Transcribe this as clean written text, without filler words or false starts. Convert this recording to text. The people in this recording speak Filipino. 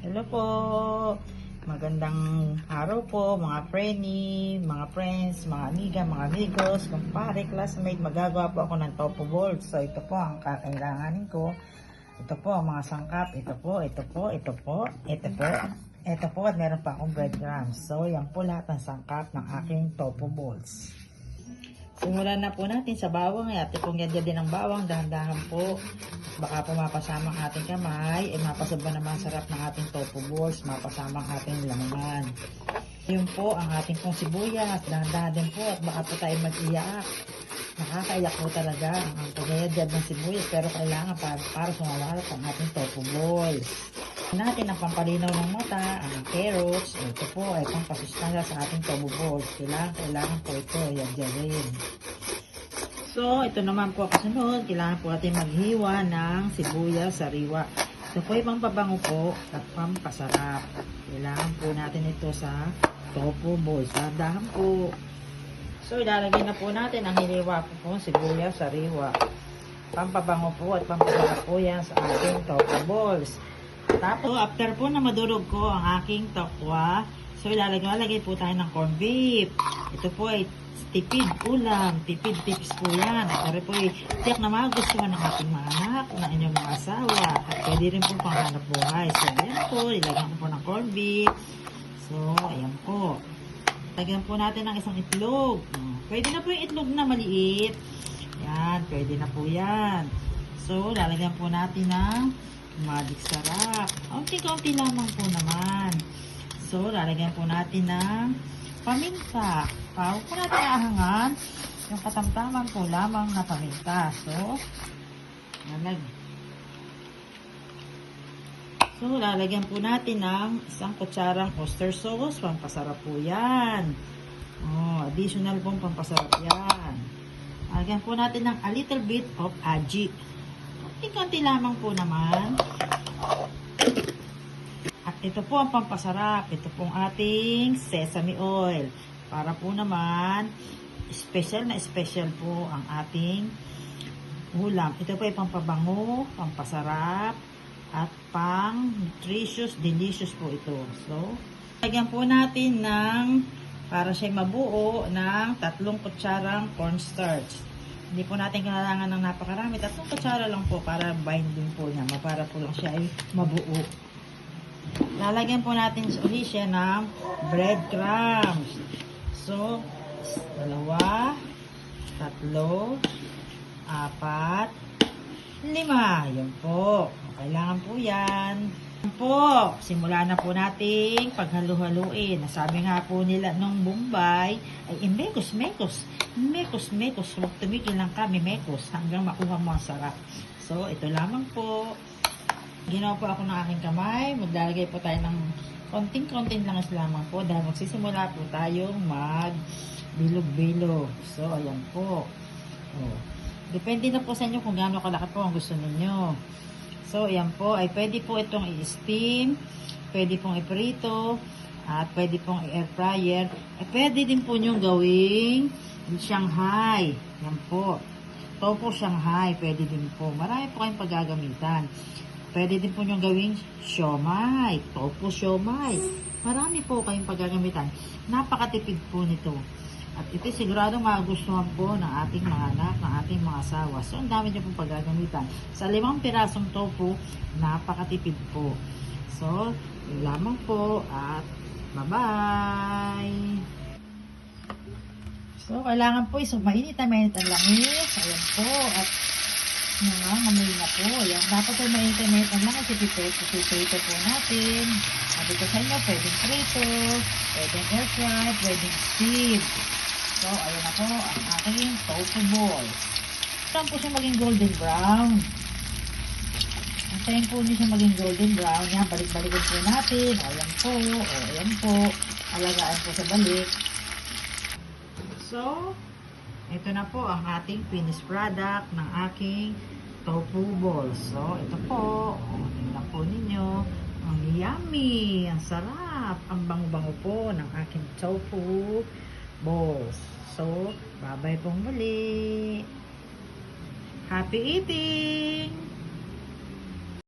Hello po. Magandang araw po mga mga friends, mga amiga, mga amigos, kumpare, classmate. Magagawa po ako ng tofu balls. So ito po ang kakailanganin ko. Ito po ang mga sangkap. Ito po. Ito po at meron pa akong breadcrumbs. So yan po lahat ng sangkap ng aking tofu balls. Simulan na po natin sa bawang. Ate pong yan din ang bawang. Dahan-dahan po. Baka po mapasama ang ating kamay. Mapasaba naman sarap ng ating tofu balls. Mapasama ang ating laman. Yun po ang ating pong sibuyas. Dahan-dahan din po. At baka po tayo mag-iyak. Nakakaiyak po talaga ang pagayad ng sibuyas. Pero kailangan para sumawalat ang ating tofu balls. Natin ang pampalinaw ng mata, ang carrots. Ito po ay pampasustansya sa ating tofu balls. Kailangan po ito, yadyarin. So, ito naman po kasunod. Kailangan po natin maghiwa ng sibuyas, sariwa. Ito po ay pampabango po at pampasarap. Kailangan po natin ito sa tofu balls. Dahan po. So, ilalagay na po natin ang hiniwa po sibuyas, sariwa. Pampabango po at pampasarap po yan sa ating tofu balls. Tapos, after po na madurog ko ang aking tokwa, so ilalagay po tayo ng corned beef. Ito po ay tipid ulam, tipid tips po yan. At po ay tiyak na magustuhan ng ating mga anak, ng inyong mga asawa. At pwede rin po panghanap buhay. So, ayan po, ilagyan ko po ng corned beef. So, ayan po. Lagyan po natin ng isang itlog. Pwede na po yung itlog na maliit. Yan, pwede na po yan. So, lalagyan po natin ng magic sarap. Kaunti-kaunti lamang po naman. So, lalagyan po natin ng paminta. Huwag po natin aahangan. Yung katamtaman po lamang na paminta. So, lalagyan po natin ng isang kutsarang oyster sauce. Pampasarap po yan. Additional pong pampasarap yan. Lalagyan po natin ng a little bit of aji. Konti lamang po naman. At ito po ang pampasarap. Ito pong ating sesame oil. Para po naman, special na special po ang ating ulam. Ito po ay pampabango, pampasarap, at pang nutritious, delicious po ito. So, lagyan po natin ng, para siya mabuo, ng 3 kutsarang cornstarch. Hindi po natin kailangan ng napakarami. 3 kutsara lang po para binding po niya. Para po lang siya ay mabuo. Lalagyan po natin ulit siya ng breadcrumbs. So, 2, 3, 4, 5. Yan po. Kailangan po yan. Po, simula na po nating paghalu-haluin. Nasabi nga po nila nung Bombay ay mekos. Huwag tumigil lang kami mekos hanggang makuha mo ang sarap. So, ito lamang po. Ginawa po ako ng aking kamay. Maglalagay po tayo ng konting-konting lang lamang po dahil magsisimula po tayong mag-bilog-bilog. So, ayan po. Depende na po sa inyo kung gaano kalaki po ang gusto ninyo. So, ayan po, ay pwede po itong i-steam, pwede pong i-prito, at pwede pong i-air fryer. Pwede din po nyong gawing Shanghai. Yan po. Tofu Shanghai, pwede din po. Marami po kayong paggagamitan. Pwede din po nyong gawing siomai, tofu siomai. Marami po kayong paggagamitan. Napakatipid po nito. At ito sigurado magustuhan po ng ating mga anak, ng ating mga asawa. So, ang dami niyo pong paggagamitan. Sa 5 pirasong tofu, napakatipid po. So, yun lamang po at bye-bye! So, kailangan po mainit ang langis. Ayan po. At nangangamoy na po. Ayan. Dapat ay mainit ang langis. Ipipito po natin. At ito sa inyo, pwedeng prito, pwedeng air fry, pwedeng steam. So, ayun na po ang aking tofu balls. Saan po siya maging golden brown? Antayin po niyo siya maging golden brown. Yan, balik-balikin po natin. Ayan po. Ayan po. Alagaan po sa balik. So, ito na po ang ating finished product ng aking tofu balls. So, ito po. Tingnan po ninyo. Ang yummy. Ang sarap. Ang bango-bango po ng aking tofu balls. So, bye-bye pong muli. Happy eating!